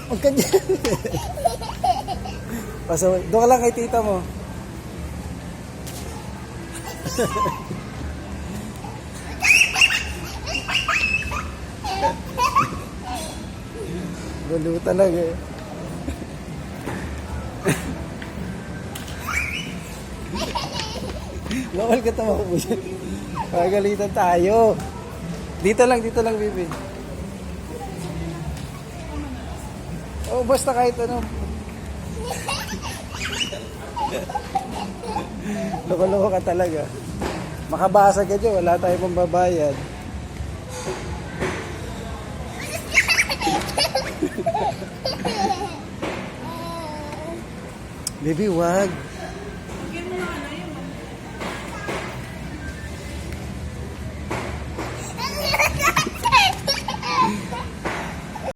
Huwag ka dyan. Pasaway. Doon ka lang kay tita mo. Gulo talaga eh. Bawal ka tumakbo dyan. Pagalitan tayo. Dito lang, Bibi. Oh, basta kahit ano. Loko-loko ka talaga. Makabasag ka dyan, wala tayong pambabayad. Bibi, wag.